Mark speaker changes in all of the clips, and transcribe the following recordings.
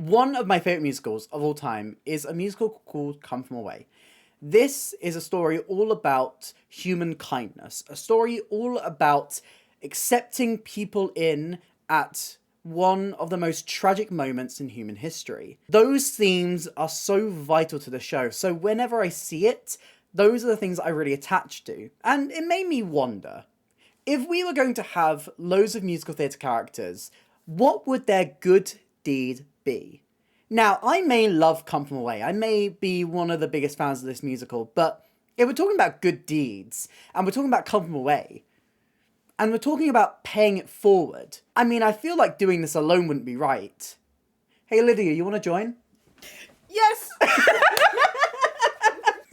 Speaker 1: One of my favourite musicals of all time is a musical called Come From Away. This is a story all about human kindness, a story all about accepting people in at one of the most tragic moments in human history. Those themes are so vital to the show, so whenever I see it, those are the things I really attach to. And it made me wonder, if we were going to have loads of musical theatre characters, what would their good deed be? Now, I may love Come From Away, I may be one of the biggest fans of this musical, but if we're talking about good deeds, and we're talking about Come From Away, and we're talking about paying it forward, I mean, I feel like doing this alone wouldn't be right. Hey Lydia, you want to join?
Speaker 2: Yes!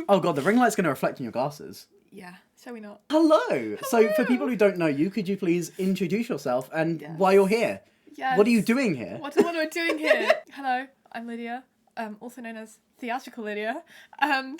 Speaker 1: Oh god, the ring light's going to reflect in your glasses.
Speaker 2: Yeah, shall we not?
Speaker 1: Hello! So, for people who don't know you, could you please introduce yourself and why you're here?
Speaker 2: Yes.
Speaker 1: What are you doing here?
Speaker 2: What am I doing here? Hello, I'm Lydia, also known as TheatricalLydia, and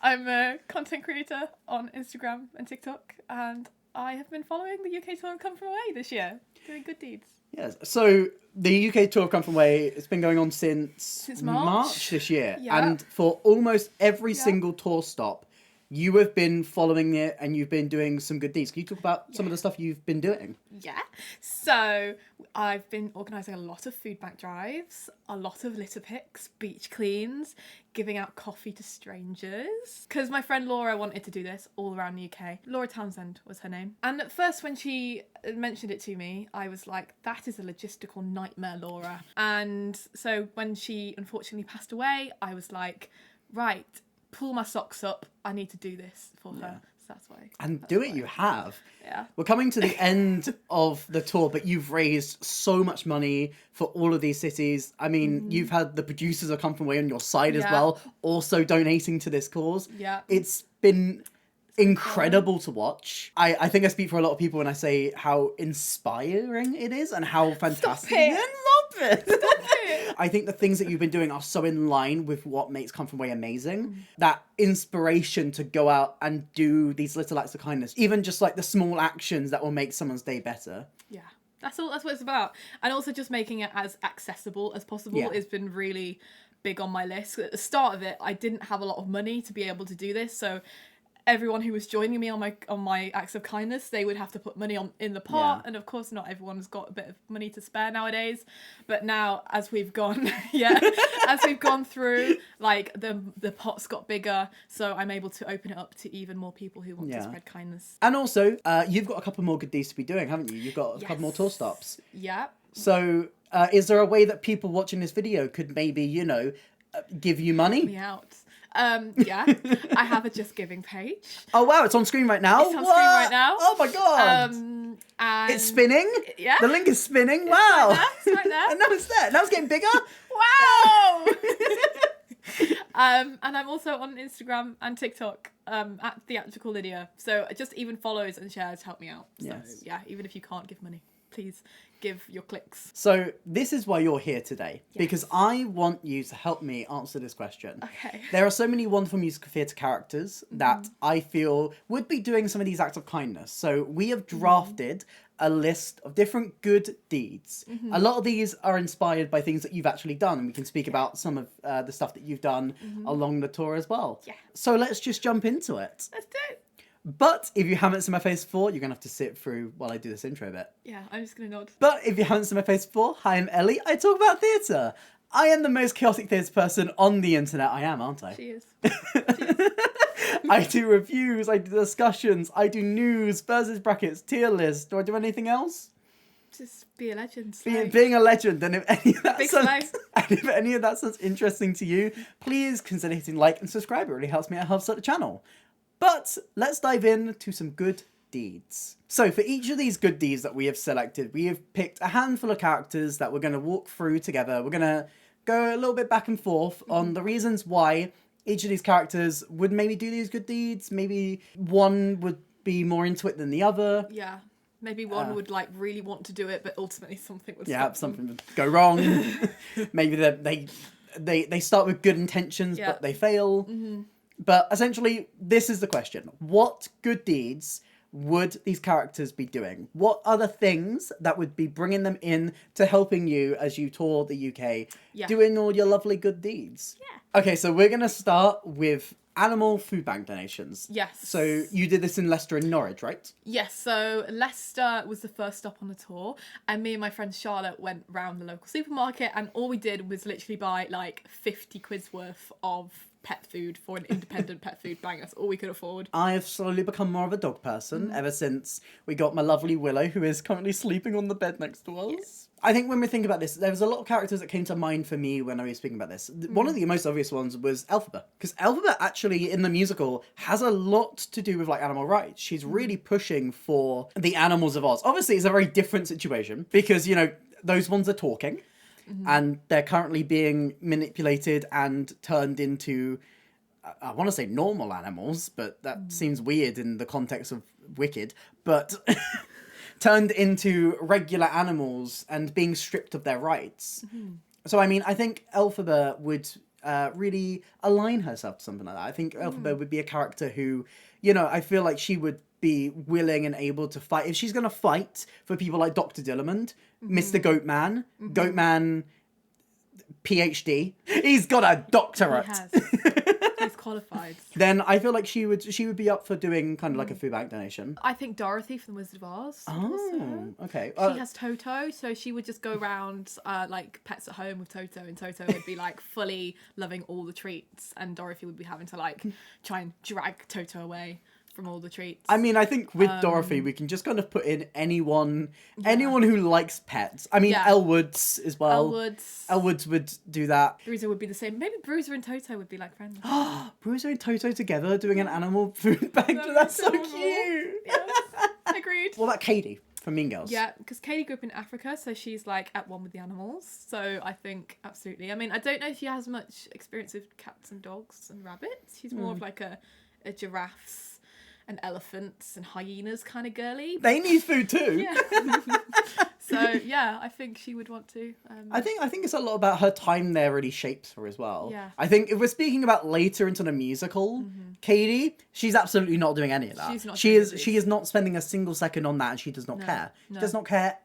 Speaker 2: I'm a content creator on Instagram and TikTok, and I have been following the UK tour of Come From Away this year, doing good deeds.
Speaker 1: Yes, so the UK tour of Come From Away, it's been going on since March this year, and for almost every single tour stop, you have been following it and you've been doing some good deeds. Can you talk about some of the stuff you've been doing? Yeah.
Speaker 2: So I've been organising a lot of food bank drives, a lot of litter picks, beach cleans, giving out coffee to strangers. Because my friend Laura wanted to do this all around the UK. Laura Townsend was her name. And at first when she mentioned it to me, I was like, that is a logistical nightmare, Laura. And so when she unfortunately passed away, I was like, right, pull my socks up, I need to do this for her. So that's why.
Speaker 1: And do it, you have.
Speaker 2: Yeah.
Speaker 1: We're coming to the end of the tour, but you've raised so much money for all of these cities. I mean, you've had the producers of Come From Away on your side as well, also donating to this cause.
Speaker 2: Yeah.
Speaker 1: It's been incredible to watch. I think I speak for a lot of people when I say how inspiring it is and how fantastic it is. I love it.
Speaker 2: Stop it.
Speaker 1: I think the things that you've been doing are so in line with what makes Come From Away amazing. That inspiration to go out and do these little acts of kindness, even just like the small actions that will make someone's day better.
Speaker 2: Yeah. That's what it's about. And also just making it as accessible as possible has been really big on my list. At the start of it, I didn't have a lot of money to be able to do this, so everyone who was joining me on my acts of kindness, they would have to put money in the pot, and of course not everyone's got a bit of money to spare nowadays. But now, as we've gone, as we've gone through, like the pot's got bigger, so I'm able to open it up to even more people who want to spread kindness.
Speaker 1: And also, you've got a couple more good deeds to be doing, haven't you? You've got a couple more tour stops.
Speaker 2: Yeah.
Speaker 1: So, is there a way that people watching this video could maybe, give you money?
Speaker 2: Me out. I have a Just Giving page.
Speaker 1: Oh wow, it's on screen right now.
Speaker 2: It's on screen right now.
Speaker 1: Oh my god.
Speaker 2: And
Speaker 1: it's spinning.
Speaker 2: Yeah.
Speaker 1: The link is spinning. Wow.
Speaker 2: It's right there.
Speaker 1: And now it's there. Now it's getting bigger.
Speaker 2: Wow. And I'm also on Instagram and TikTok at TheatricalLydia. So just even follows and shares help me out. So yeah, even if you can't give money, please give your clicks.
Speaker 1: So this is why you're here today, because I want you to help me answer this question.
Speaker 2: Okay.
Speaker 1: There are so many wonderful musical theatre characters that I feel would be doing some of these acts of kindness. So we have drafted a list of different good deeds. A lot of these are inspired by things that you've actually done, and we can speak about some of the stuff that you've done along the tour as well. Yeah. So let's just jump into it.
Speaker 2: Let's do it.
Speaker 1: But if you haven't seen my face before, you're going to have to sit through while I do this intro bit.
Speaker 2: Yeah, I'm just going to nod.
Speaker 1: But if you haven't seen my face before, hi, I'm Ellie. I talk about theatre. I am the most chaotic theatre person on the internet. I am, aren't I?
Speaker 2: She is.
Speaker 1: I do reviews, I do discussions, I do news, versus brackets, tier list. Do I do anything else?
Speaker 2: Just be a legend.
Speaker 1: Being a legend. And if any of that
Speaker 2: Big
Speaker 1: sounds, and if any of that sounds interesting to you, please consider hitting like and subscribe. It really helps me out, helps out the channel. But let's dive into some good deeds. So for each of these good deeds that we have selected, we have picked a handful of characters that we're going to walk through together. We're going to go a little bit back and forth on the reasons why each of these characters would maybe do these good deeds. Maybe one would be more into it than the other.
Speaker 2: Yeah. Maybe one would like really want to do it, but ultimately something would
Speaker 1: something would go wrong. Maybe they start with good intentions, but they fail. But essentially, this is the question. What good deeds would these characters be doing? What are the things that would be bringing them in to helping you as you tour the UK, doing all your lovely good deeds?
Speaker 2: Yeah.
Speaker 1: Okay, so we're going to start with animal food bank donations.
Speaker 2: Yes.
Speaker 1: So you did this in Leicester and Norwich, right?
Speaker 2: Yes, so Leicester was the first stop on the tour, and me and my friend Charlotte went round the local supermarket, and all we did was literally buy like 50 quid's worth of pet food for an independent pet food bank. That's all we could afford.
Speaker 1: I have slowly become more of a dog person ever since we got my lovely Willow, who is currently sleeping on the bed next to us. Yes. I think when we think about this, there was a lot of characters that came to mind for me when I was speaking about this. One of the most obvious ones was Elphaba, because Elphaba actually in the musical has a lot to do with like animal rights. She's really pushing for the animals of Oz. Obviously, it's a very different situation because, you know, those ones are talking. And they're currently being manipulated and turned into, I want to say normal animals, but that seems weird in the context of Wicked, but turned into regular animals and being stripped of their rights. So, I mean, I think Elphaba would really align herself to something like that. I think Elphaba would be a character who, you know, I feel like she would be willing and able to fight. If she's going to fight for people like Dr. Dillamond, Mr. Goatman, Goatman PhD, he's got a doctorate.
Speaker 2: He has. He's qualified.
Speaker 1: Then I feel like she would be up for doing kind of like a food bank donation.
Speaker 2: I think Dorothy from The Wizard of Oz.
Speaker 1: Oh, okay.
Speaker 2: She has Toto, so she would just go around like pets at home with Toto, and Toto would be like fully loving all the treats, and Dorothy would be having to like try and drag Toto away from all the treats.
Speaker 1: I mean, I think with Dorothy, we can just kind of put in anyone who likes pets. I mean, Elwoods as well. Elwoods would do that.
Speaker 2: Bruiser would be the same. Maybe Bruiser and Toto would be like friends.
Speaker 1: Bruiser and Toto together doing an animal food bank. That's so cute.
Speaker 2: Yes, agreed.
Speaker 1: What about Katie from Mean Girls?
Speaker 2: Yeah, because Katie grew up in Africa, so she's like at one with the animals. So I think absolutely. I mean, I don't know if she has much experience with cats and dogs and rabbits. She's more of like a giraffes and elephants and hyenas kind of girly.
Speaker 1: They need food too.
Speaker 2: Yeah. So yeah, I think she would want to.
Speaker 1: I think it's a lot about her time there really shapes her as well.
Speaker 2: Yeah.
Speaker 1: I think if we're speaking about later into the musical, Katie, she's absolutely not doing any of that.
Speaker 2: She's not.
Speaker 1: She is not spending a single second on that, and she does not care.
Speaker 2: No.
Speaker 1: She does not care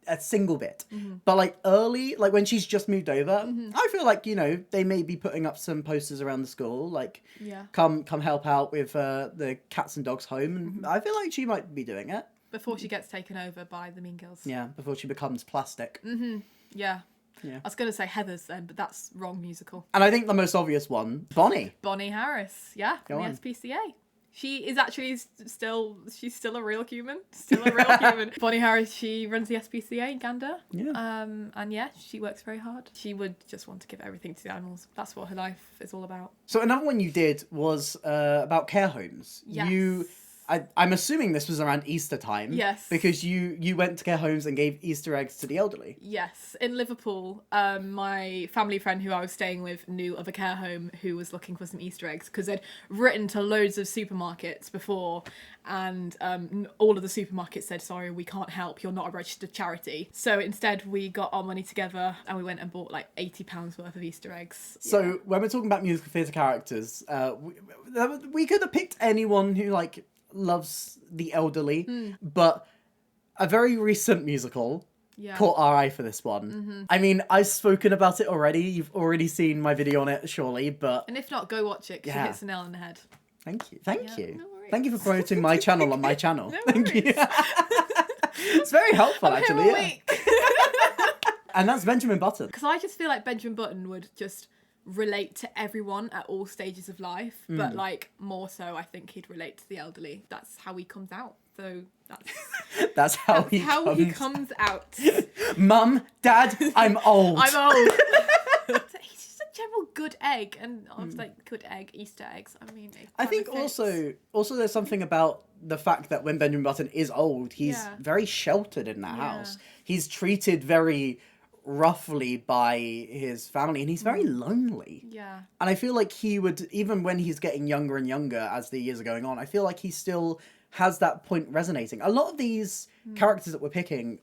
Speaker 1: a single bit. But like early, like when she's just moved over, I feel like, you know, they may be putting up some posters around the school, like come help out with the cats and dogs home, and I feel like she might be doing it
Speaker 2: before she gets taken over by the Mean Girls.
Speaker 1: Yeah, before she becomes plastic.
Speaker 2: Yeah. I was going to say Heathers then, but that's wrong musical.
Speaker 1: And I think the most obvious one, Bonnie
Speaker 2: Harris, from the
Speaker 1: on.
Speaker 2: SPCA. She is actually she's still a real human. Still a real human. Bonnie Harris, she runs the SPCA in Gander.
Speaker 1: Yeah.
Speaker 2: And yeah, she works very hard. She would just want to give everything to the animals. That's what her life is all about.
Speaker 1: So another one you did was about care homes.
Speaker 2: Yes.
Speaker 1: I'm assuming this was around Easter time.
Speaker 2: Yes.
Speaker 1: Because you went to care homes and gave Easter eggs to the elderly.
Speaker 2: Yes. In Liverpool, my family friend who I was staying with knew of a care home who was looking for some Easter eggs because they'd written to loads of supermarkets before, and all of the supermarkets said, sorry, we can't help, you're not a registered charity. So instead we got our money together and we went and bought like £80 worth of Easter eggs.
Speaker 1: So when we're talking about musical theatre characters, we could have picked anyone who like loves the elderly, but a very recent musical caught our eye for this one. I mean, I've spoken about it already. You've already seen my video on it, surely, but...
Speaker 2: And if not, go watch it, because it hits the nail on the head.
Speaker 1: Thank you. Thank you.
Speaker 2: No worries.
Speaker 1: Thank you for promoting my channel on my channel.
Speaker 2: No
Speaker 1: Thank you.
Speaker 2: worries.
Speaker 1: It's very helpful,
Speaker 2: I'm
Speaker 1: actually.
Speaker 2: here all week.
Speaker 1: And that's Benjamin Button.
Speaker 2: Because I just feel like Benjamin Button would just relate to everyone at all stages of life, but like more so I think he'd relate to the elderly. That's how he comes out. So
Speaker 1: that's how he
Speaker 2: comes out.
Speaker 1: Mum, Dad, I'm old.
Speaker 2: I'm old. He's just a general good egg, and I was like, good egg, Easter eggs. I mean,
Speaker 1: I think also there's something about the fact that when Benjamin Button is old, he's very sheltered in that house. He's treated very roughly by his family, and he's very lonely.
Speaker 2: Yeah.
Speaker 1: And I feel like he would, even when he's getting younger and younger as the years are going on, I feel like he still has that point resonating. A lot of these characters that we're picking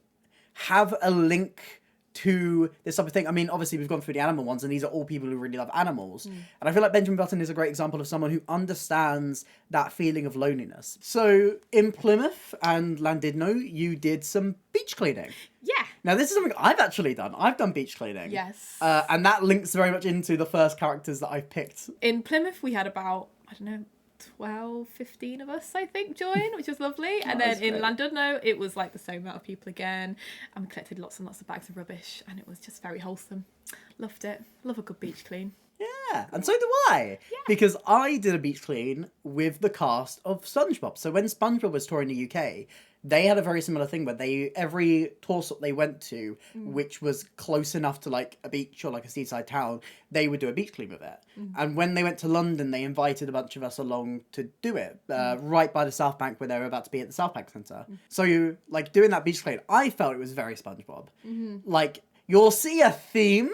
Speaker 1: have a link to this type of thing. I mean, obviously we've gone through the animal ones, and these are all people who really love animals. And I feel like Benjamin Button is a great example of someone who understands that feeling of loneliness. So in Plymouth and Llandudno, you did some beach cleaning.
Speaker 2: Yeah.
Speaker 1: Now this is something I've actually done. I've done beach cleaning.
Speaker 2: Yes.
Speaker 1: And that links very much into the first characters that I've picked.
Speaker 2: In Plymouth, we had about, 12, 15 of us, I think, join, which was lovely. And then in Llandudno, it was like the same amount of people again. And we collected lots and lots of bags of rubbish. And it was just very wholesome. Loved it. Love a good beach clean.
Speaker 1: Yeah, and so do I. Yeah. Because I did a beach clean with the cast of SpongeBob. So when SpongeBob was touring the UK, they had a very similar thing where every tour stop they went to, which was close enough to like a beach or like a seaside town, they would do a beach clean with it. And when they went to London, they invited a bunch of us along to do it, right by the South Bank where they were about to be at the South Bank Centre. So you like doing that beach clean, I felt it was very SpongeBob. Like, you'll see a theme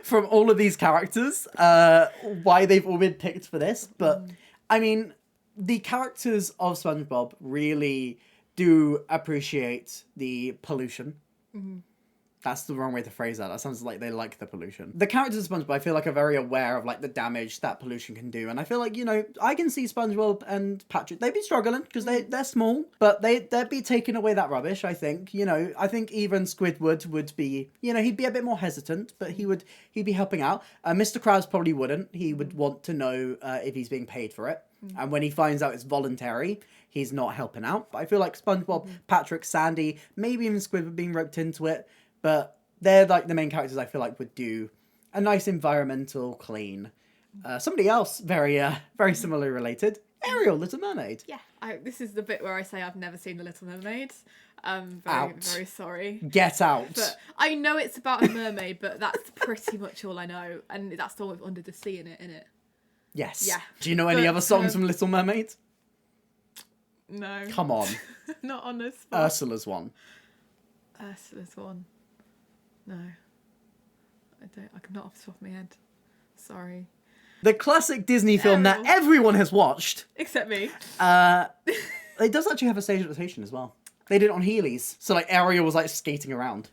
Speaker 1: from all of these characters, why they've all been picked for this. But, I mean, the characters of SpongeBob really do appreciate the pollution. That's the wrong way to phrase that. That sounds like they like the pollution. The characters of SpongeBob, I feel like, are very aware of like the damage that pollution can do. And I feel like, you know, I can see SpongeBob and Patrick, they'd be struggling because they're small, but they'd be taking away that rubbish, I think. You know, I think even Squidward would be, you know, he'd be a bit more hesitant, but he'd be helping out. Mr. Krabs probably wouldn't. He would want to know if he's being paid for it. And when he finds out it's voluntary, he's not helping out. But I feel like SpongeBob, Patrick, Sandy, maybe even Squidward being roped into it. But they're like the main characters I feel like would do a nice environmental clean. Somebody else very similarly related, Ariel, Little Mermaid.
Speaker 2: Yeah, this is the bit where I say I've never seen The Little Mermaid. I'm very sorry.
Speaker 1: Get out.
Speaker 2: But I know it's about a mermaid, but that's pretty much all I know. And that's the one with Under the Sea in it.
Speaker 1: Yes.
Speaker 2: Yeah.
Speaker 1: Do you know any other songs from Little Mermaid?
Speaker 2: No.
Speaker 1: Come on.
Speaker 2: Not on this spot.
Speaker 1: Ursula's one.
Speaker 2: Ursula's one. No. I'm not off the top of my head. Sorry.
Speaker 1: The classic Disney film that everyone has watched.
Speaker 2: Except me.
Speaker 1: It does actually have a stage adaptation as well. They did it on Heelys. So like Ariel was like skating around.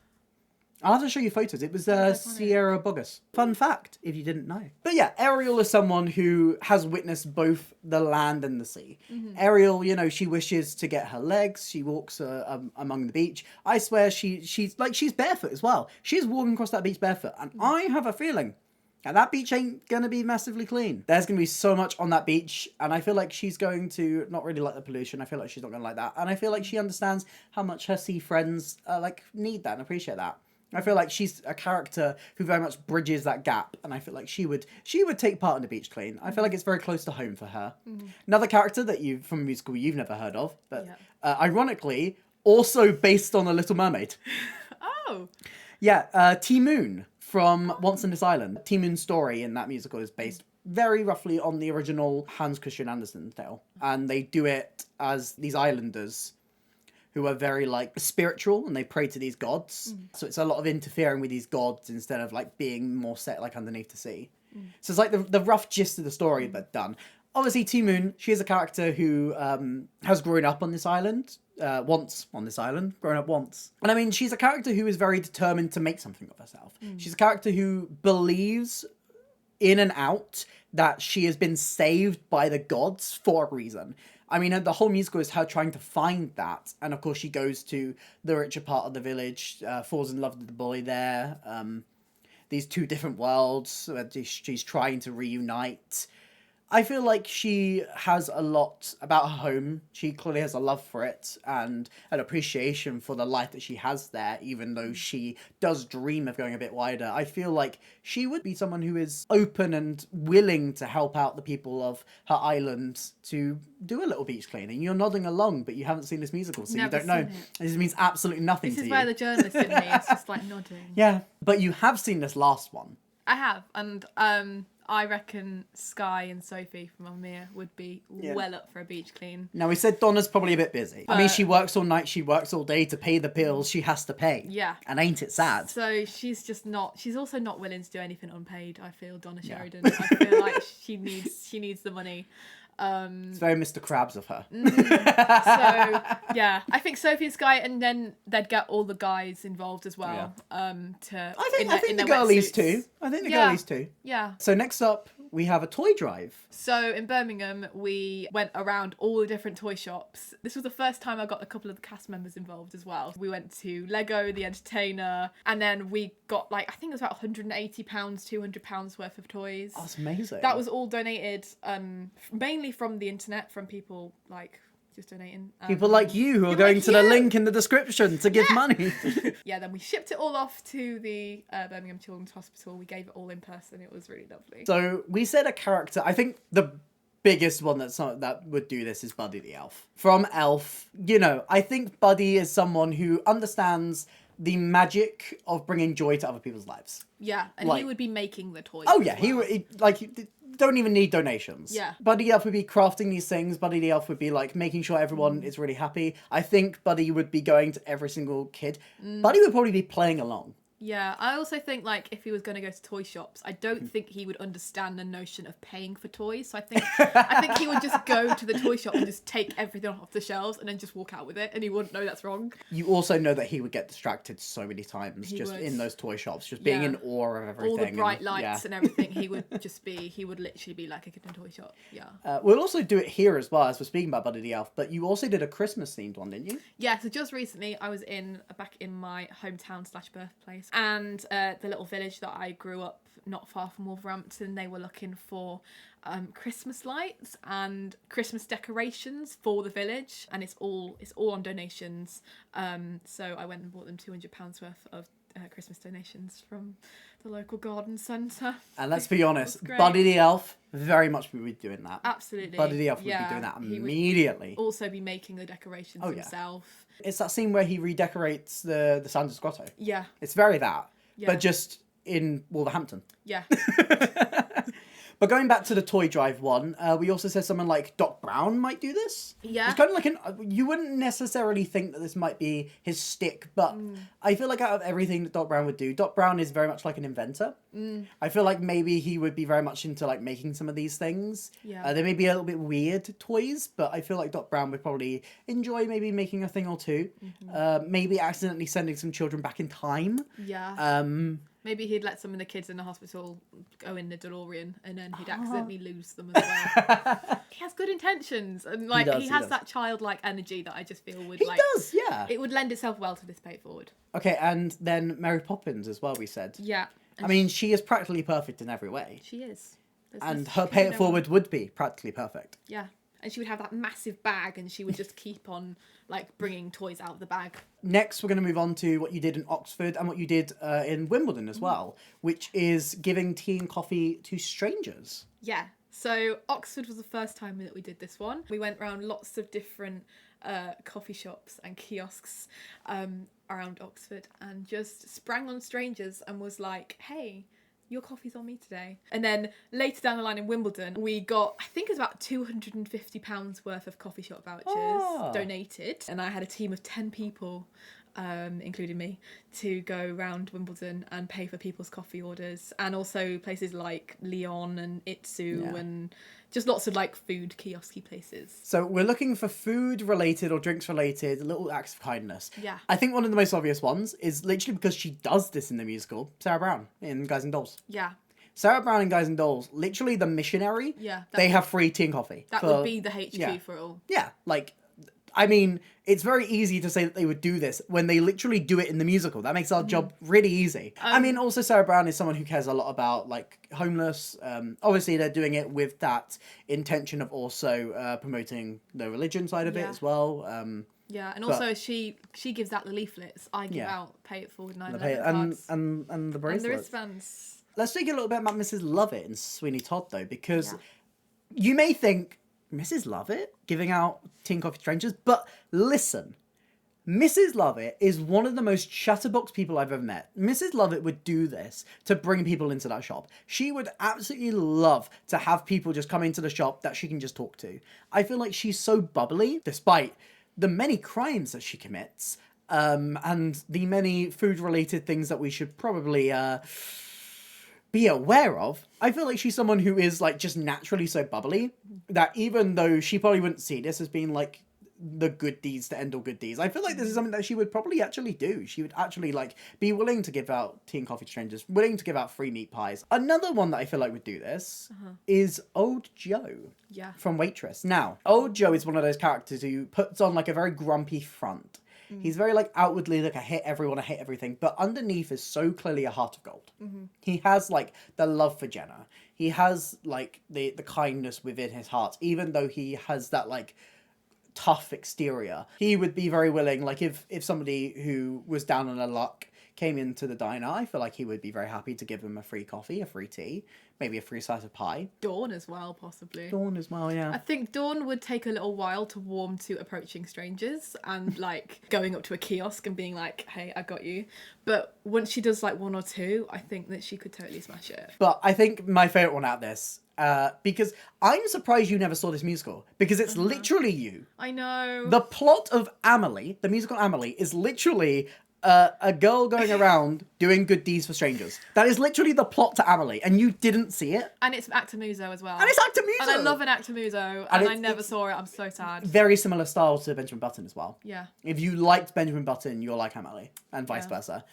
Speaker 1: I'll have to show you photos. It was Sierra Bogus. Fun fact, if you didn't know. But yeah, Ariel is someone who has witnessed both the land and the sea. Ariel, you know, she wishes to get her legs. She walks among the beach. I swear she's barefoot as well. She's walking across that beach barefoot. And I have a feeling that beach ain't going to be massively clean. There's going to be so much on that beach. And I feel like she's going to not really like the pollution. I feel like she's not going to like that. And I feel like she understands how much her sea friends need that and appreciate that. I feel like she's a character who very much bridges that gap, and I feel like she would take part in the beach clean. I feel like it's very close to home for her. Another character that from a musical you've never heard of, but ironically also based on a Little Mermaid.
Speaker 2: Oh.
Speaker 1: Yeah, T Moon from Once on This Island. T Moon's story in that musical is based very roughly on the original Hans Christian Andersen tale, and they do it as these islanders who are very like spiritual and they pray to these gods. So it's a lot of interfering with these gods instead of like being more set like underneath the sea. So it's like the rough gist of the story, but done. Obviously, T Moon, she is a character who has grown up on this island, grown up once. And I mean, she's a character who is very determined to make something of herself. She's a character who believes in and out that she has been saved by the gods for a reason. I mean, the whole musical is her trying to find that. And of course, she goes to the richer part of the village, falls in love with the boy there. These two different worlds she's trying to reunite. I feel like she has a lot about her home. She clearly has a love for it and an appreciation for the life that she has there, even though she does dream of going a bit wider. I feel like she would be someone who is open and willing to help out the people of her island to do a little beach cleaning. You're nodding along, but you haven't seen this musical, so you don't know. This means absolutely nothing to you.
Speaker 2: This is where the journalist in me is just like nodding.
Speaker 1: Yeah, but you have seen this last one.
Speaker 2: I have, and I reckon Sky and Sophie from Mamma Mia would be well up for a beach clean.
Speaker 1: Now, we said Donna's probably a bit busy. I mean, she works all night, she works all day to pay the bills she has to pay.
Speaker 2: Yeah.
Speaker 1: And ain't it sad?
Speaker 2: So she's also not willing to do anything unpaid, I feel, Donna Sheridan. I feel like she needs the money.
Speaker 1: It's very Mr. Krabs of her.
Speaker 2: So yeah, I think Sophie and Sky, and then they'd get all the guys involved as well.
Speaker 1: Yeah.
Speaker 2: I
Speaker 1: think the girlies too. I think the girlies too.
Speaker 2: Yeah.
Speaker 1: So next up, we have a toy drive.
Speaker 2: So in Birmingham, we went around all the different toy shops. This was the first time I got a couple of the cast members involved as well. We went to Lego, The Entertainer, and then we got I think it was about £180, £200 worth of toys.
Speaker 1: Oh, that's amazing.
Speaker 2: That was all donated mainly from the internet, from people just donating.
Speaker 1: People like you who are going to the link in the description to give money.
Speaker 2: Yeah, then we shipped it all off to the Birmingham Children's Hospital. We gave it all in person. It was really lovely.
Speaker 1: So we said a character. I think the biggest one that would do this is Buddy the Elf. From Elf, I think Buddy is someone who understands the magic of bringing joy to other people's lives.
Speaker 2: Yeah, and he would be making the toys.
Speaker 1: Oh yeah, he don't even need donations.
Speaker 2: Yeah.
Speaker 1: Buddy the Elf would be crafting these things. Buddy the Elf would be making sure everyone is really happy. I think Buddy would be going to every single kid. Buddy would probably be playing along.
Speaker 2: Yeah, I also think if he was going to go to toy shops, I don't think he would understand the notion of paying for toys. So I think he would just go to the toy shop and just take everything off the shelves and then just walk out with it, and he wouldn't know that's wrong.
Speaker 1: You also know that he would get distracted so many times in those toy shops, just being in awe of everything.
Speaker 2: All the bright lights and everything. He would literally be like a kid in a toy shop. Yeah.
Speaker 1: We'll also do it here as well, as we're speaking about Buddy the Elf, but you also did a Christmas themed one, didn't you?
Speaker 2: Yeah, so just recently I was back in my hometown / birthplace, and the little village that I grew up not far from Wolverhampton, they were looking for Christmas lights and Christmas decorations for the village, and it's all on donations. So I went and bought them £200 worth of Christmas donations from the local garden centre.
Speaker 1: And let's be honest, Buddy the Elf very much would be doing that.
Speaker 2: Absolutely.
Speaker 1: Buddy the Elf would be doing that immediately.
Speaker 2: He would also be making the decorations himself.
Speaker 1: It's that scene where he redecorates the Santa's grotto.
Speaker 2: Yeah.
Speaker 1: It's very that.
Speaker 2: Yeah.
Speaker 1: But just in Wolverhampton.
Speaker 2: Yeah.
Speaker 1: But going back to the toy drive one, we also said someone like Doc Brown might do this.
Speaker 2: Yeah.
Speaker 1: It's kind of you wouldn't necessarily think that this might be his stick, but I feel like out of everything that Doc Brown would do, Doc Brown is very much like an inventor. I feel like maybe he would be very much into making some of these things.
Speaker 2: Yeah.
Speaker 1: They may be a little bit weird toys, but I feel like Doc Brown would probably enjoy maybe making a thing or two. Maybe accidentally sending some children back in time.
Speaker 2: Yeah. Maybe he'd let some of the kids in the hospital go in the DeLorean, and then he'd accidentally lose them as well. He has good intentions, and he has that childlike energy that I just feel would
Speaker 1: He does, yeah.
Speaker 2: It would lend itself well to this pay it forward.
Speaker 1: Okay, and then Mary Poppins as well, we said.
Speaker 2: Yeah.
Speaker 1: I mean, she is practically perfect in every way.
Speaker 2: She is.
Speaker 1: And her pay it forward would be practically perfect.
Speaker 2: Yeah. And she would have that massive bag, and she would just keep on bringing toys out of the bag.
Speaker 1: Next, we're going to move on to what you did in Oxford and what you did in Wimbledon as well, which is giving tea and coffee to strangers.
Speaker 2: Yeah. So Oxford was the first time that we did this one. We went around lots of different coffee shops and kiosks around Oxford and just sprang on strangers and was like, hey, your coffee's on me today. And then later down the line in Wimbledon, we got, I think it was about £250 worth of coffee shop vouchers donated. And I had a team of 10 people, including me, to go around Wimbledon and pay for people's coffee orders. And also places like Leon and Itsu and just lots of food kiosky places. So
Speaker 1: we're looking for food related or drinks related little acts of kindness.
Speaker 2: Yeah.
Speaker 1: I think one of the most obvious ones is literally because she does this in the musical, Sarah Brown in Guys and Dolls.
Speaker 2: Yeah.
Speaker 1: Sarah Brown in Guys and Dolls, literally the missionary.
Speaker 2: Yeah.
Speaker 1: They have free tea and coffee.
Speaker 2: That would be the HQ for it all.
Speaker 1: Yeah. I mean, it's very easy to say that they would do this when they literally do it in the musical. That makes our job really easy. I mean, also Sarah Brown is someone who cares a lot about homeless. Obviously, they're doing it with that intention of also promoting the religion side of it as well.
Speaker 2: Yeah, and also she gives out the leaflets. I give out pay it forward 9/11 cards.
Speaker 1: And the bracelets.
Speaker 2: And the wristbands.
Speaker 1: Let's speak a little bit about Mrs. Lovett and Sweeney Todd though, because you may think, Mrs. Lovett giving out tea and coffee to strangers, but listen, Mrs. Lovett is one of the most chatterbox people I've ever met. Mrs. Lovett would do this to bring people into that shop. She would absolutely love to have people just come into the shop that she can just talk to. I feel like she's so bubbly, despite the many crimes that she commits, and the many food-related things that we should probably be aware of. I feel like she's someone who is like just naturally so bubbly that even though she probably wouldn't see this as being like the good deeds to end all good deeds, I feel like this is something that she would probably actually do. She would actually like be willing to give out tea and coffee to strangers, willing to give out free meat pies. Another one that I feel like would do this is Old Joe from Waitress. Now, Old Joe is one of those characters who puts on like a very grumpy front. He's very like outwardly like I hate everyone, I hate everything, but underneath is so clearly a heart of gold. He has like the love for Jenna. He has like the kindness within his heart, even though he has that like tough exterior. He would be very willing, like if somebody who was down on their luck came into the diner, I feel like he would be very happy to give them a free coffee, a free tea, maybe a free slice of pie.
Speaker 2: Dawn as well, possibly.
Speaker 1: Dawn as well, yeah.
Speaker 2: I think Dawn would take a little while to warm to approaching strangers and like going up to a kiosk and being like, hey, I got you. But once she does like one or two, I think that she could totally smash it.
Speaker 1: But I think my favourite one out of this, because I'm surprised you never saw this musical, because it's literally you.
Speaker 2: I know.
Speaker 1: The plot of Amelie, the musical Amelie, is literally a girl going around doing good deeds for strangers. That is literally the plot to Amelie, and you didn't see it.
Speaker 2: And it's Actamuso as well.
Speaker 1: And it's Actamuso!
Speaker 2: And I love an Actamuso, and I never saw it. I'm so sad.
Speaker 1: Very similar style to Benjamin Button as well.
Speaker 2: Yeah.
Speaker 1: If you liked Benjamin Button, you'll like Amelie, and vice versa.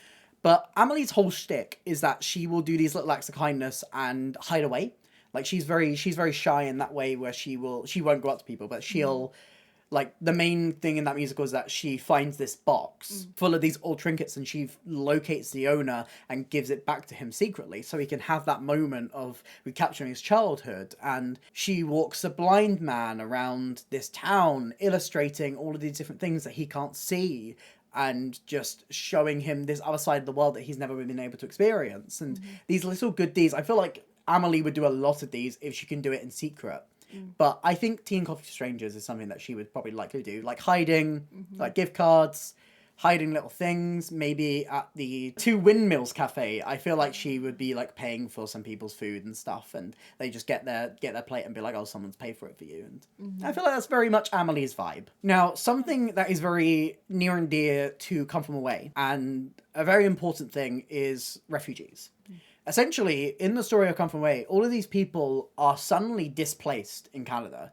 Speaker 1: But Amelie's whole shtick is that she will do these little acts of kindness and hide away. Like she's very shy in that way where she won't go up to people, but she'll like the main thing in that musical is that she finds this box full of these old trinkets and she locates the owner and gives it back to him secretly so he can have that moment of recapturing his childhood. And she walks a blind man around this town illustrating all of these different things that he can't see and just showing him this other side of the world that he's never been able to experience. And these little good deeds, I feel like Amelie would do a lot of these if she can do it in secret. But I think tea and coffee to strangers is something that she would probably likely do. Like hiding, like gift cards, hiding little things. Maybe at the Two Windmills Cafe, I feel like she would be like paying for some people's food and stuff. And they just get their plate and be like, oh, someone's paid for it for you. And I feel like that's very much Amelie's vibe. Now, something that is very near and dear to Come From Away, and a very important thing, is refugees. Essentially, in the story of Come From Away, all of these people are suddenly displaced in Canada.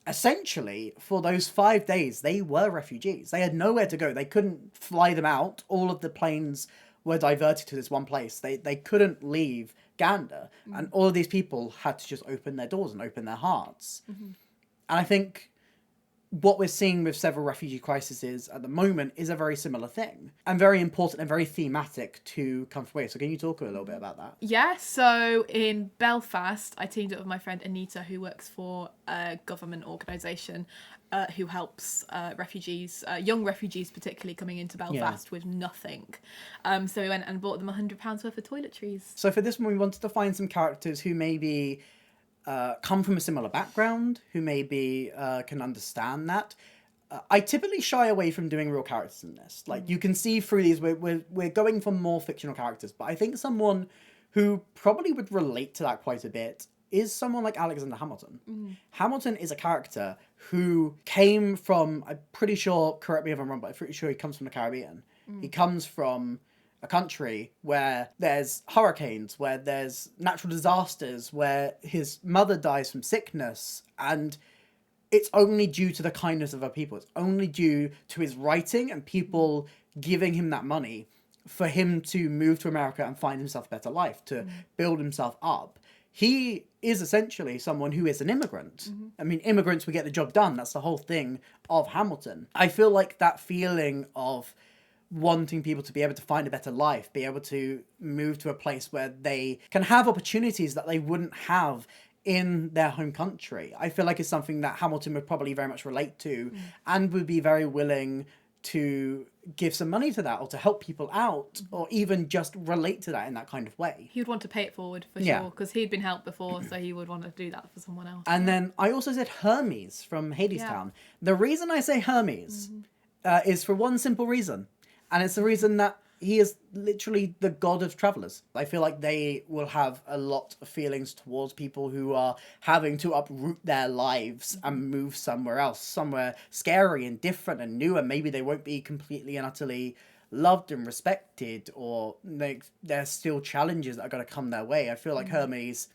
Speaker 1: Essentially, for those 5 days, they were refugees. They had nowhere to go. They couldn't fly them out. All of the planes were diverted to this one place. They couldn't leave Gander. And all of these people had to just open their doors and open their hearts. And I think what we're seeing with several refugee crises at the moment is a very similar thing and very important and very thematic to Come From Away. So can you talk a little bit about that?
Speaker 2: Yeah, so in Belfast, I teamed up with my friend Anita, who works for a government organisation who helps refugees, young refugees particularly, coming into Belfast with nothing. So we went and bought them £100 worth of toiletries.
Speaker 1: So for this one, we wanted to find some characters who maybe come from a similar background, who maybe can understand that. I typically shy away from doing real characters in this. Like, you can see through these, we're going for more fictional characters, but I think someone who probably would relate to that quite a bit is someone like Alexander Hamilton. Hamilton is a character who came from, I'm pretty sure, correct me if I'm wrong, but I'm pretty sure he comes from the Caribbean. He comes from a country where there's hurricanes, where there's natural disasters, where his mother dies from sickness, and it's only due to the kindness of our people. It's only due to his writing and people giving him that money for him to move to America and find himself a better life, to build himself up. He is essentially someone who is an immigrant. I mean, immigrants will get the job done. That's the whole thing of Hamilton. I feel like that feeling of wanting people to be able to find a better life, be able to move to a place where they can have opportunities that they wouldn't have in their home country, I feel like is something that Hamilton would probably very much relate to and would be very willing to give some money to that or to help people out or even just relate to that in that kind of way.
Speaker 2: He would want to pay it forward for sure, because he'd been helped before, so he would want to do that for someone else.
Speaker 1: And then I also said Hermes from Hadestown. The reason I say Hermes is for one simple reason. And it's the reason that he is literally the god of travellers. I feel like they will have a lot of feelings towards people who are having to uproot their lives and move somewhere else, somewhere scary and different and new, and maybe they won't be completely and utterly loved and respected, or like there's still challenges that are going to come their way. I feel like Hermes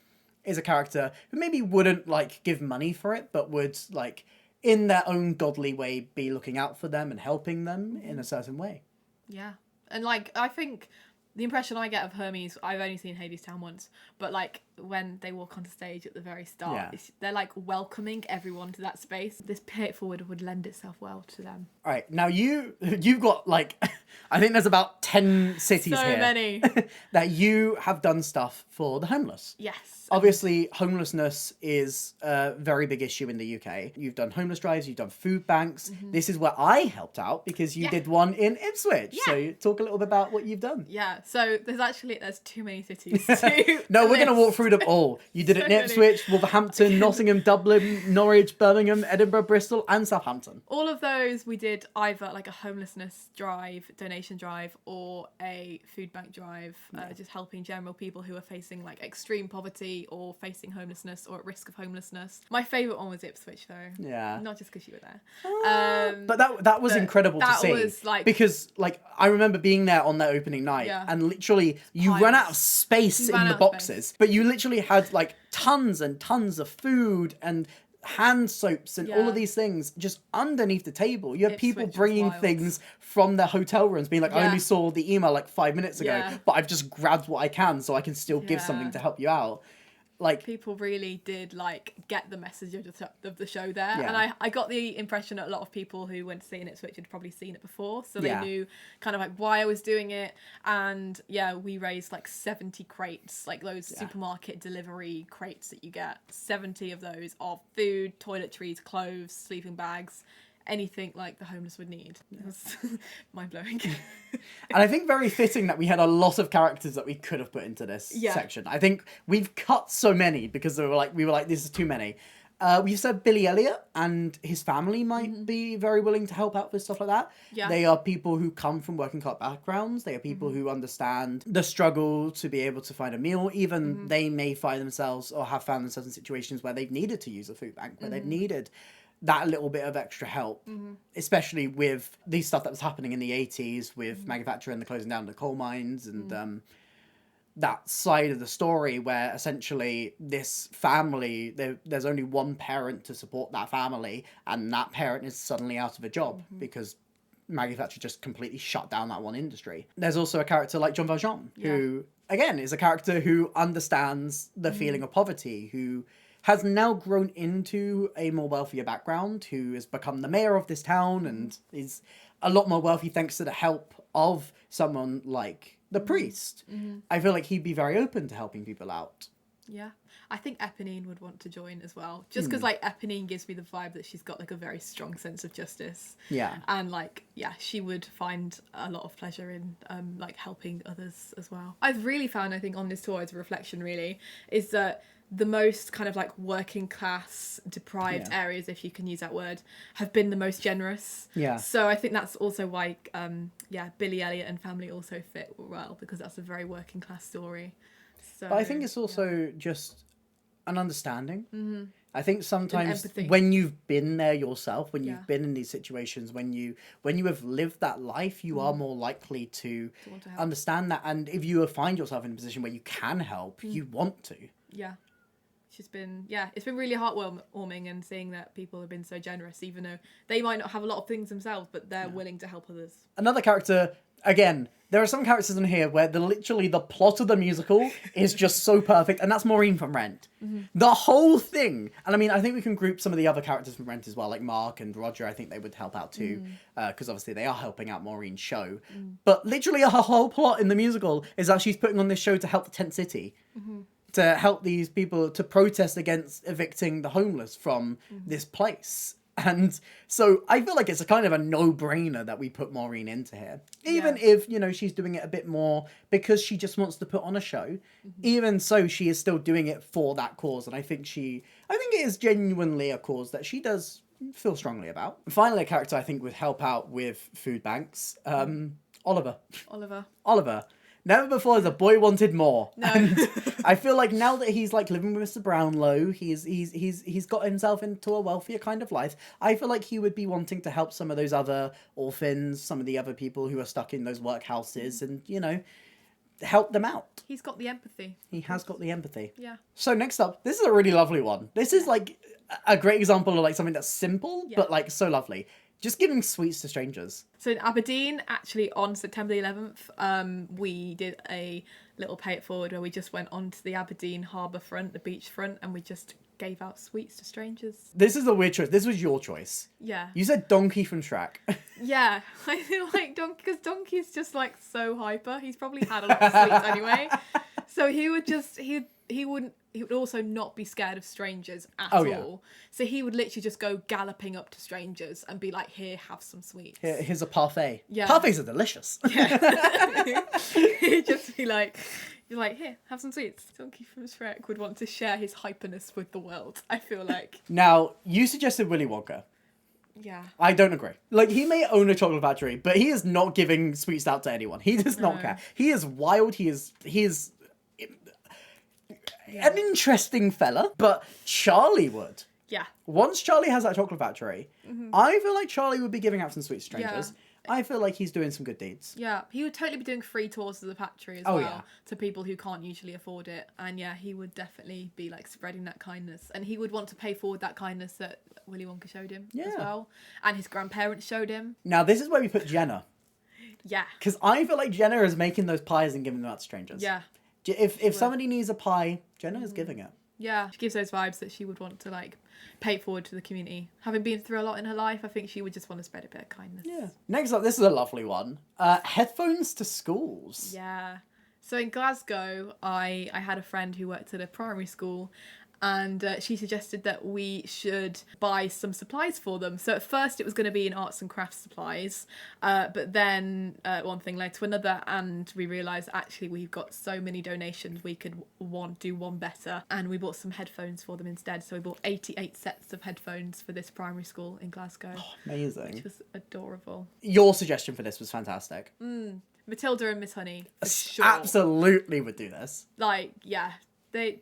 Speaker 1: is a character who maybe wouldn't like give money for it, but would like in their own godly way be looking out for them and helping them in a certain way.
Speaker 2: Yeah. And like I think the impression I get of Hermes, I've only seen Hadestown once, but like when they walk onto stage at the very start, they're like welcoming everyone to that space. This pay it forward would lend itself well to them.
Speaker 1: All right, now you've got like, I think there's about 10 cities
Speaker 2: so
Speaker 1: here
Speaker 2: many
Speaker 1: that you have done stuff for the homeless.
Speaker 2: Yes.
Speaker 1: Obviously, homelessness is a very big issue in the UK. You've done homeless drives, you've done food banks. This is where I helped out because you did one in Ipswich.
Speaker 2: Yeah.
Speaker 1: So talk a little bit about what you've done.
Speaker 2: Yeah, so there's too many cities to
Speaker 1: No, we're going to walk through them all. You did it in Ipswich, Wolverhampton, Nottingham, Dublin, Norwich, Birmingham, Edinburgh, Bristol and Southampton.
Speaker 2: All of those we did either like a homelessness drive, donation drive, or a food bank drive, just helping general people who are facing like extreme poverty or facing homelessness or at risk of homelessness. My favourite one was Ipswich though.
Speaker 1: Yeah.
Speaker 2: Not just because you were there.
Speaker 1: But that was incredible to see.
Speaker 2: Was like,
Speaker 1: because like I remember being there on that opening night and literally you ran out of space in the boxes. But you literally had like tons and tons of food and hand soaps and all of these things just underneath the table. You have people bringing things from their hotel rooms being like, I only saw the email like 5 minutes ago, but I've just grabbed what I can so I can still give something to help you out. Like
Speaker 2: people really did like get the message of the show there, and I got the impression that a lot of people who went to see it in Ipswich had probably seen it before, so they knew kind of like why I was doing it. And we raised like 70 crates, like those supermarket delivery crates that you get, 70 of those of food, toiletries, clothes, sleeping bags, anything like the homeless would need. It was mind-blowing.
Speaker 1: And I think very fitting that we had a lot of characters that we could have put into this section. I think we've cut so many because we were like this is too many. We said Billy Elliot and his family might be very willing to help out with stuff like that. Yeah. They are people who come from working class backgrounds. They are people who understand the struggle to be able to find a meal. Even they may find themselves or have found themselves in situations where they've needed to use a food bank, where they've needed that little bit of extra help, especially with the stuff that was happening in the 80s with manufacture and the closing down of the coal mines and that side of the story where essentially this family, there's only one parent to support that family and that parent is suddenly out of a job because manufacture just completely shut down that one industry. There's also a character like John Valjean who, again, is a character who understands the feeling of poverty, who has now grown into a more wealthier background, who has become the mayor of this town and is a lot more wealthy thanks to the help of someone like the priest. I feel like he'd be very open to helping people out.
Speaker 2: Yeah. I think Eponine would want to join as well. Just because, like, Eponine gives me the vibe that she's got, like, a very strong sense of justice. Yeah. And, like, she would find a lot of pleasure in, like, helping others as well. I've really found, I think, on this tour as a reflection, really, is that the most kind of like working class deprived areas, if you can use that word, have been the most generous. Yeah. So I think that's also why Billy Elliot and family also fit well, because that's a very working class story. So
Speaker 1: but I think it's also just an understanding. I think sometimes when you've been there yourself, when you've been in these situations, when you have lived that life, you are more likely to understand that. And if you find yourself in a position where you can help, you want to. Yeah.
Speaker 2: It's been really heartwarming and seeing that people have been so generous, even though they might not have a lot of things themselves, but they're willing to help others.
Speaker 1: Another character, again, there are some characters in here where the plot of the musical is just so perfect, and that's Maureen from Rent. The whole thing. And I mean, I think we can group some of the other characters from Rent as well, like Mark and Roger. I think they would help out too, because obviously they are helping out Maureen's show. But literally her whole plot in the musical is that she's putting on this show to help the tent city. To help these people to protest against evicting the homeless from this place. And so I feel like it's a kind of a no-brainer that we put Maureen into here. Even if, she's doing it a bit more because she just wants to put on a show. Even so, she is still doing it for that cause. And I think it is genuinely a cause that she does feel strongly about. And finally, a character I think would help out with food banks. Oliver. Never before has a boy wanted more.
Speaker 2: No.
Speaker 1: And I feel like now that he's like living with Mr. Brownlow, he's got himself into a wealthier kind of life. I feel like he would be wanting to help some of those other orphans, some of the other people who are stuck in those workhouses, and help them out.
Speaker 2: He's got the empathy.
Speaker 1: He has got the empathy.
Speaker 2: Yeah.
Speaker 1: So next up, this is a really lovely one. This is like a great example of like something that's simple, but like so lovely. Just giving sweets to strangers.
Speaker 2: So in Aberdeen, actually on September the 11th, we did a little pay it forward where we just went onto the Aberdeen harbour front, the beach front, and we just gave out sweets to strangers.
Speaker 1: This is a weird choice. This was your choice.
Speaker 2: Yeah.
Speaker 1: You said Donkey from Shrek.
Speaker 2: Yeah, I feel like Donkey, because Donkey's just like so hyper. He's probably had a lot of sweets anyway. So he would also not be scared of strangers at all.
Speaker 1: Yeah.
Speaker 2: So he would literally just go galloping up to strangers and be like, here, have some sweets.
Speaker 1: Here's a parfait.
Speaker 2: Yeah.
Speaker 1: Parfaits are delicious.
Speaker 2: Yeah. He'd just be like, here, have some sweets. Donkey from Shrek would want to share his hyperness with the world, I feel like.
Speaker 1: Now, you suggested Willy Wonka.
Speaker 2: Yeah.
Speaker 1: I don't agree. Like, he may own a chocolate factory, but he is not giving sweets out to anyone. He does not care. He is wild. He is an interesting fella, but Charlie would.
Speaker 2: Yeah.
Speaker 1: Once Charlie has that chocolate factory, I feel like Charlie would be giving out some sweets to strangers.
Speaker 2: Yeah.
Speaker 1: I feel like he's doing some good deeds.
Speaker 2: Yeah, he would totally be doing free tours of the factory as well to people who can't usually afford it. And yeah, he would definitely be like spreading that kindness. And he would want to pay forward that kindness that Willy Wonka showed him as well. And his grandparents showed him.
Speaker 1: Now, this is where we put Jenna.
Speaker 2: Yeah.
Speaker 1: Because I feel like Jenna is making those pies and giving them out to strangers.
Speaker 2: Yeah.
Speaker 1: If somebody needs a pie, Jenna is giving it.
Speaker 2: Yeah, she gives those vibes that she would want to like pay it forward to the community. Having been through a lot in her life, I think she would just want to spread a bit of kindness.
Speaker 1: Yeah. Next up, this is a lovely one. Headphones to schools.
Speaker 2: Yeah. So in Glasgow, I had a friend who worked at a primary school, and she suggested that we should buy some supplies for them. So at first it was going to be in arts and crafts supplies, but then one thing led to another, and we realised actually we've got so many donations we could do one better, and we bought some headphones for them instead. So we bought 88 sets of headphones for this primary school in Glasgow. Oh,
Speaker 1: amazing.
Speaker 2: Which was adorable.
Speaker 1: Your suggestion for this was fantastic.
Speaker 2: Matilda and Miss Honey, for sure.
Speaker 1: Absolutely would do this.
Speaker 2: Like, yeah. They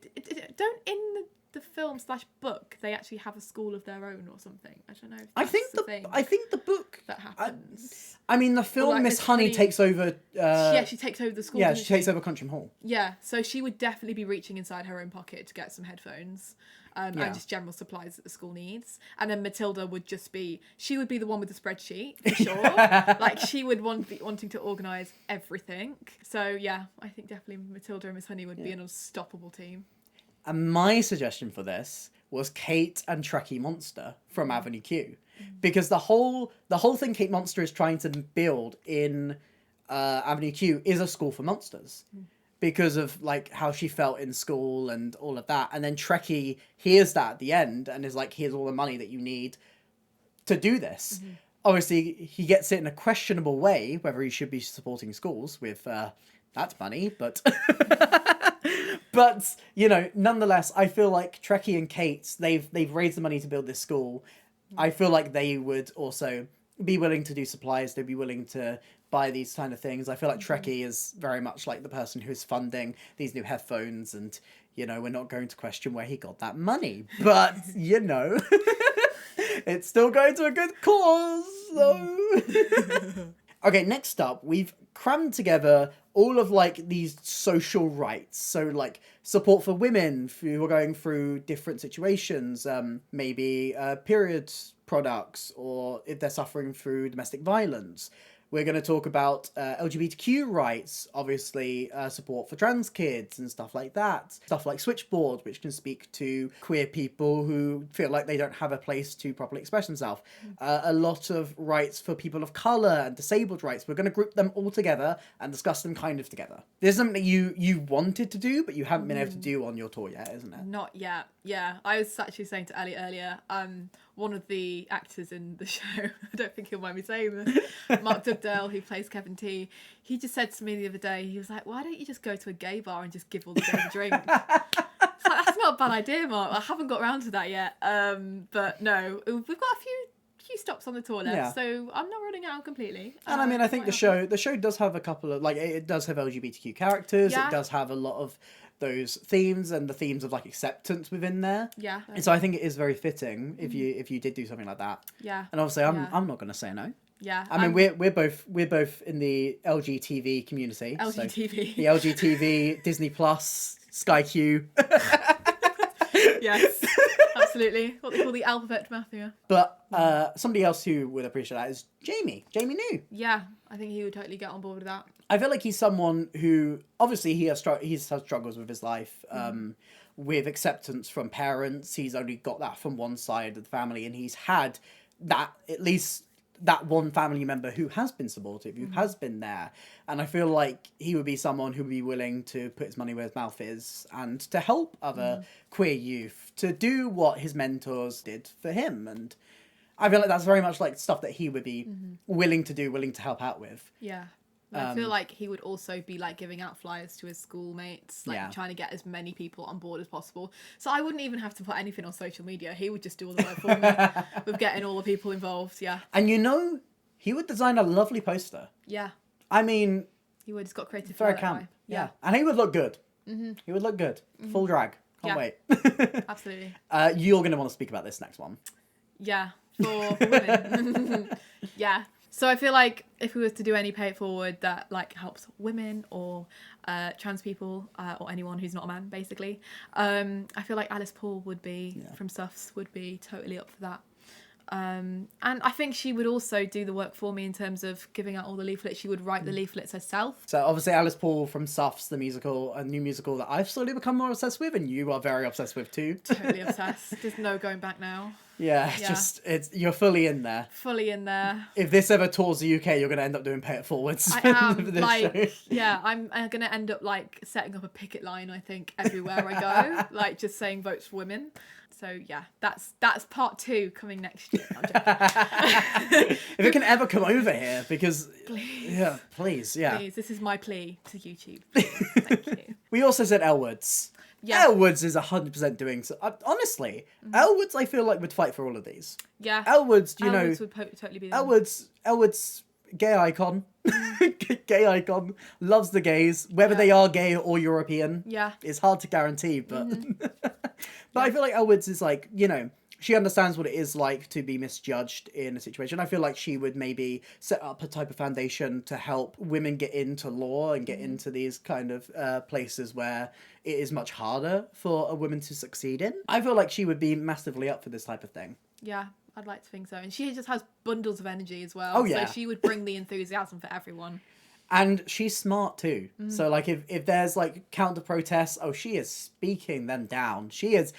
Speaker 2: don't in the film / book they actually have a school of their own or something. I don't know. If
Speaker 1: I think the book
Speaker 2: that happens.
Speaker 1: I mean, the film like Miss Honey takes over.
Speaker 2: She takes over the school.
Speaker 1: Yeah, she takes over Contrim Hall.
Speaker 2: Yeah, so she would definitely be reaching inside her own pocket to get some headphones. And just general supplies that the school needs. And then Matilda would she would be the one with the spreadsheet, for sure. Like, she would be wanting to organise everything. So, yeah, I think definitely Matilda and Miss Honey would be an unstoppable team.
Speaker 1: And my suggestion for this was Kate and Trekkie Monster from Avenue Q. Because the whole thing Kate Monster is trying to build in Avenue Q is a school for monsters. Because of like how she felt in school and all of that. And then Trekkie hears that at the end and is like, here's all the money that you need to do this. Obviously, he gets it in a questionable way, whether he should be supporting schools with that money, but but nonetheless, I feel like Trekkie and Kate, they've raised the money to build this school. I feel like they would also be willing to do supplies. They'd be willing to buy these kind of things. I feel like Trekkie is very much like the person who's funding these new headphones, and we're not going to question where he got that money, but it's still going to a good cause. So. Okay, next up, we've crammed together all of like these social rights. So like support for women who are going through different situations, maybe period products, or if they're suffering through domestic violence. We're going to talk about LGBTQ rights, obviously support for trans kids and stuff like that. Stuff like Switchboard, which can speak to queer people who feel like they don't have a place to properly express themselves. A lot of rights for people of colour and disabled rights. We're going to group them all together and discuss them kind of together. This is something that you wanted to do, but you haven't been able to do on your tour yet, isn't it?
Speaker 2: Not yet. Yeah, I was actually saying to Ali earlier, one of the actors in the show, I don't think he'll mind me saying this, Mark Dugdale, who plays Kevin T, he just said to me the other day, he was like, why don't you just go to a gay bar and just give all the gays a drink? It's like, that's not a bad idea, Mark. I haven't got around to that yet. But no, we've got a few stops on the tour left,
Speaker 1: Yeah.
Speaker 2: so I'm not running out completely.
Speaker 1: And I mean, I think the show does have a couple of, like, it does have LGBTQ characters.
Speaker 2: Yeah.
Speaker 1: It does have a lot of those themes and the themes of, like, acceptance within there.
Speaker 2: Yeah.
Speaker 1: And so I think it is very fitting if you did do something like that.
Speaker 2: Yeah.
Speaker 1: And obviously, I'm not going to say no.
Speaker 2: Yeah.
Speaker 1: I mean, we're both in the LGTV community.
Speaker 2: LGTV.
Speaker 1: So the LGTV, Disney Plus, Sky Q.
Speaker 2: Yes. Absolutely. What they call the alphabet mafia.
Speaker 1: But somebody else who would appreciate that is Jamie. Jamie New.
Speaker 2: Yeah. I think he would totally get on board with that.
Speaker 1: I feel like he's someone who obviously he's had struggles with his life, with acceptance from parents. He's only got that from one side of the family, and he's had that, at least that one family member who has been supportive, who has been there. And I feel like he would be someone who would be willing to put his money where his mouth is and to help other queer youth to do what his mentors did for him. And I feel like that's very much like stuff that he would be willing to do, willing to help out with.
Speaker 2: Yeah. I feel like he would also be like giving out flyers to his schoolmates, like trying to get as many people on board as possible. So I wouldn't even have to put anything on social media. He would just do all the work for me with getting all the people involved. Yeah.
Speaker 1: And he would design a lovely poster.
Speaker 2: Yeah.
Speaker 1: I mean,
Speaker 2: He would. He's got creative.
Speaker 1: very
Speaker 2: flow that
Speaker 1: camp.
Speaker 2: way.
Speaker 1: Yeah. And he would look good. He would look good. Full drag. Can't wait.
Speaker 2: Absolutely.
Speaker 1: You're going to want to speak about this next one.
Speaker 2: Yeah. For women. Yeah. So I feel like if we were to do any pay it forward that like helps women or trans people or anyone who's not a man, basically, I feel like Alice Paul would be from Suffs would be totally up for that. And I think she would also do the work for me in terms of giving out all the leaflets. She would write the leaflets herself.
Speaker 1: So obviously Alice Paul from Suffs, the musical, a new musical that I've slowly become more obsessed with, and you are very obsessed with too.
Speaker 2: Totally obsessed. There's no going back now.
Speaker 1: Yeah, you're fully in there.
Speaker 2: Fully in there.
Speaker 1: If this ever tours the UK, you're going to end up doing pay it forwards.
Speaker 2: I am, like, yeah, I'm going to end up, like, setting up a picket line, I think, everywhere I go, like, just saying votes for women. So, yeah, that's part 2 coming next year. No, I'm joking.
Speaker 1: If it can ever come over here, because...
Speaker 2: Please.
Speaker 1: Yeah, please, yeah.
Speaker 2: Please, this is my plea to YouTube. Please, thank you.
Speaker 1: We also said Elwoods.
Speaker 2: Yeah.
Speaker 1: Elwoods is 100% doing so. Honestly, Elwoods, I feel like, would fight for all of these.
Speaker 2: Yeah.
Speaker 1: Elwoods,
Speaker 2: Elwoods would totally be there.
Speaker 1: Elwoods, gay icon. Gay icon. Loves the gays. Whether they are gay or European.
Speaker 2: Yeah.
Speaker 1: It's hard to guarantee, but... But I feel like Elwoods is like, she understands what it is like to be misjudged in a situation. I feel like she would maybe set up a type of foundation to help women get into law and get into these kind of places where it is much harder for a woman to succeed in. I feel like she would be massively up for this type of thing.
Speaker 2: Yeah, I'd like to think so. And she just has bundles of energy as well.
Speaker 1: Oh, yeah.
Speaker 2: So she would bring the enthusiasm for everyone.
Speaker 1: And she's smart too. So like if there's like counter protests, she is speaking them down. She is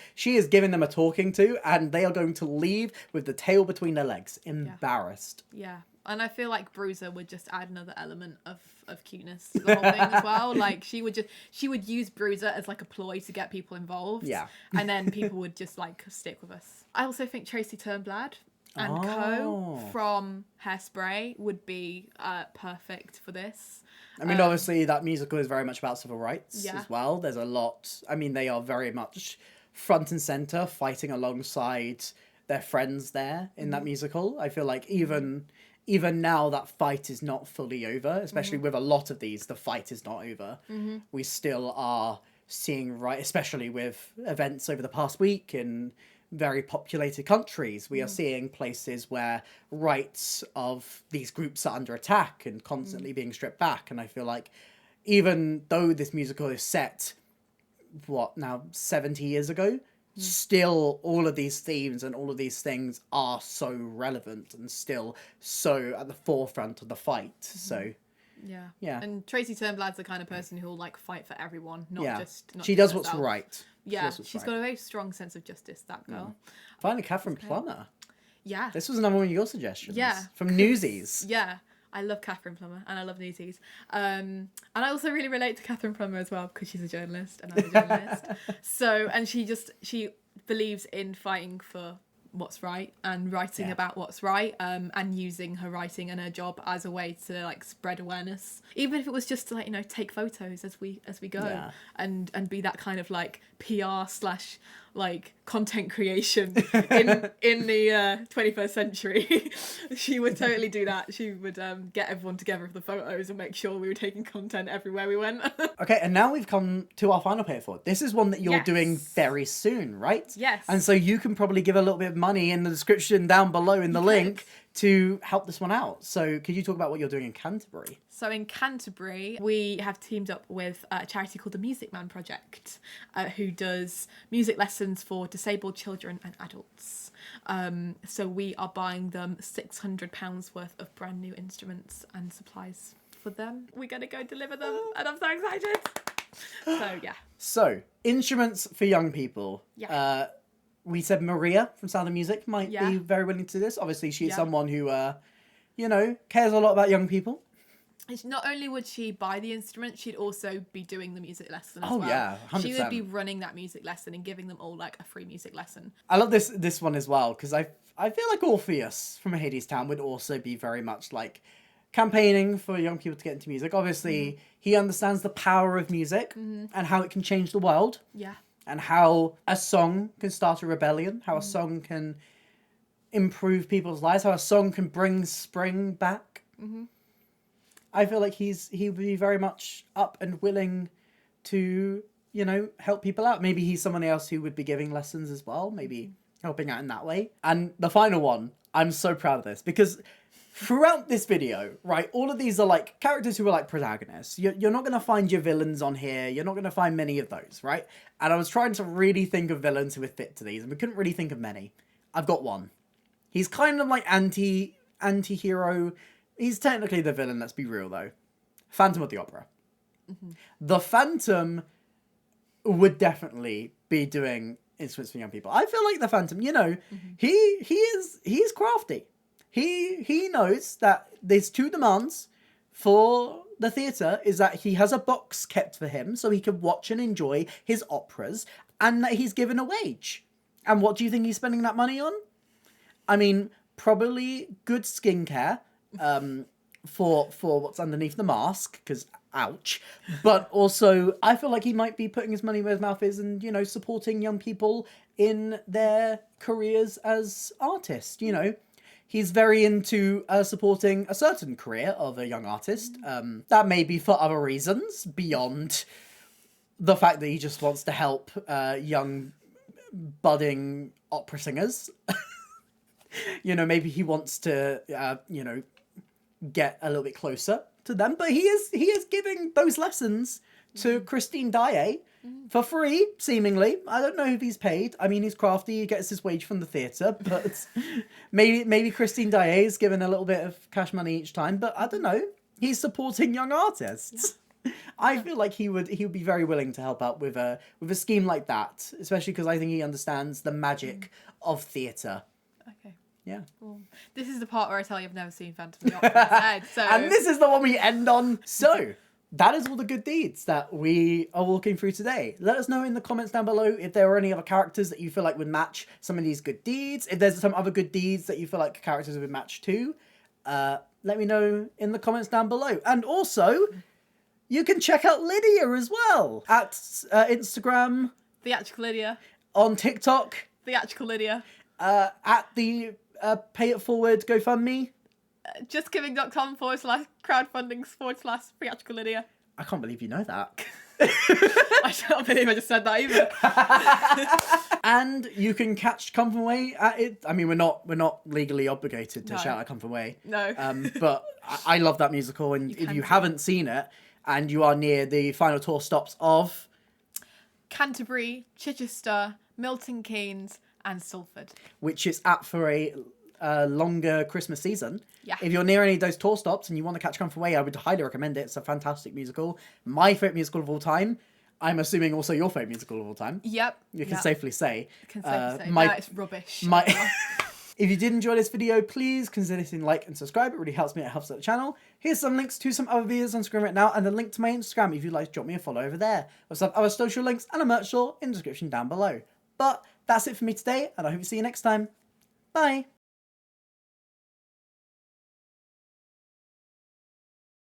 Speaker 1: giving them a talking to, and they are going to leave with the tail between their legs, embarrassed.
Speaker 2: Yeah. And I feel like Bruiser would just add another element of cuteness to the whole thing as well. Like she would use Bruiser as like a ploy to get people involved.
Speaker 1: Yeah.
Speaker 2: And then people would just like stick with us. I also think Tracy Turnblad and Co from Hairspray would be perfect for this.
Speaker 1: I mean, obviously that musical is very much about civil rights as well. There's a lot. I mean, they are very much front and center, fighting alongside their friends there in that musical. I feel like even now that fight is not fully over, especially with a lot of these, the fight is not over. We still are seeing especially with events over the past week in very populated countries, we are seeing places where rights of these groups are under attack and constantly being stripped back. And I feel like even though this musical is set, 70 years ago, still all of these themes and all of these things are so relevant and still so at the forefront of the fight. So yeah. And
Speaker 2: Tracy Turnblad's the kind of person who'll like fight for everyone, not just
Speaker 1: she does what's right.
Speaker 2: Yeah, she's got a very strong sense of justice, that girl.
Speaker 1: Finally, Catherine Plummer.
Speaker 2: Yeah.
Speaker 1: This was another one of your suggestions.
Speaker 2: Yeah.
Speaker 1: From Newsies.
Speaker 2: Yeah. I love Catherine Plummer and I love Newsies. And I also really relate to Catherine Plummer as well because she's a journalist and I'm a journalist. And she believes in fighting for what's right and writing about what's right, and using her writing and her job as a way to like spread awareness, even if it was just to like take photos as we go and be that kind of like PR / like content creation in the 21st century. She would totally do that. She would get everyone together for the photos and make sure we were taking content everywhere we went.
Speaker 1: Okay, and now we've come to our final pay it forward. This is one that you're doing very soon, right?
Speaker 2: Yes.
Speaker 1: And so you can probably give a little bit of money in the description down below in the link to help this one out. So could you talk about what you're doing in Canterbury?
Speaker 2: So in Canterbury, we have teamed up with a charity called the Music Man Project, who does music lessons for disabled children and adults. So we are buying them £600 worth of brand new instruments and supplies for them. We're going to go deliver them, and I'm so excited. So, yeah. So,
Speaker 1: instruments for young people.
Speaker 2: Yeah.
Speaker 1: We said Maria from Sound of Music might be very willing to do this. Obviously, she's someone who, cares a lot about young people.
Speaker 2: Not only would she buy the instrument, she'd also be doing the music lesson as well.
Speaker 1: Oh, yeah, 100%.
Speaker 2: She would be running that music lesson and giving them all, like, a free music lesson.
Speaker 1: I love this one as well, because I feel like Orpheus from Hadestown would also be very much, like, campaigning for young people to get into music. Obviously, he understands the power of music and how it can change the world.
Speaker 2: Yeah.
Speaker 1: And how a song can start a rebellion, how a song can improve people's lives, how a song can bring spring back. I feel like he would be very much up and willing to, help people out. Maybe he's someone else who would be giving lessons as well, maybe helping out in that way. And the final one, I'm so proud of this, because throughout this video, right, all of these are like characters who are like protagonists. You're not going to find your villains on here. You're not going to find many of those, right? And I was trying to really think of villains who would fit to these, and we couldn't really think of many. I've got one. He's kind of like anti-hero. He's technically the villain, let's be real though. Phantom of the Opera. The Phantom would definitely be doing instruments for young people. I feel like the Phantom, he's crafty. He knows that there's two demands for the theatre, is that he has a box kept for him so he can watch and enjoy his operas, and that he's given a wage. And what do you think he's spending that money on? I mean, probably good skincare for what's underneath the mask, because ouch. But also, I feel like he might be putting his money where his mouth is and, supporting young people in their careers as artists, He's very into supporting a certain career of a young artist. That may be for other reasons beyond the fact that he just wants to help young budding opera singers. Maybe he wants to, get a little bit closer to them. But he is giving those lessons to Christine Daae for free, seemingly. I don't know if he's paid. I mean, he's crafty. He gets his wage from the theatre, but maybe Christine Daae is given a little bit of cash money each time. But I don't know. He's supporting young artists. Yeah. I feel like he would be very willing to help out with a scheme like that, especially because I think he understands the magic of theatre.
Speaker 2: Okay.
Speaker 1: Yeah.
Speaker 2: Well, this is the part where I tell you I've never seen Phantom of the Opera.
Speaker 1: And this is the one we end on. So, that is all the good deeds that we are walking through today. Let us know in the comments down below if there are any other characters that you feel like would match some of these good deeds. If there's some other good deeds that you feel like characters would match too, let me know in the comments down below. And also, you can check out Lydia as well at Instagram.
Speaker 2: TheatricalLydia.
Speaker 1: On TikTok.
Speaker 2: TheatricalLydia.
Speaker 1: At the Pay It Forward GoFundMe.
Speaker 2: Justgiving.com/crowdfunding/TheatricalLydia.
Speaker 1: I can't believe you know that.
Speaker 2: I can't believe I just said that either.
Speaker 1: And you can catch Come From Away at it. I mean, we're not legally obligated to shout at Come From Away.
Speaker 2: No.
Speaker 1: But I love that musical, and if you haven't seen it and you are near the final tour stops of
Speaker 2: Canterbury, Chichester, Milton Keynes, and Salford,
Speaker 1: which is at for a longer Christmas season.
Speaker 2: Yeah.
Speaker 1: If you're near any of those tour stops and you want to catch Come From Away, I would highly recommend it. It's a fantastic musical. My favourite musical of all time. I'm assuming also your favourite musical of all time.
Speaker 2: Yep.
Speaker 1: You can safely say.
Speaker 2: It's rubbish.
Speaker 1: If you did enjoy this video, please consider hitting like and subscribe. It really helps me. It helps out the channel. Here's some links to some other videos on screen right now, and a link to my Instagram if you'd like to drop me a follow over there. I also have other social links and a merch store in the description down below. But that's it for me today, and I hope to see you next time. Bye.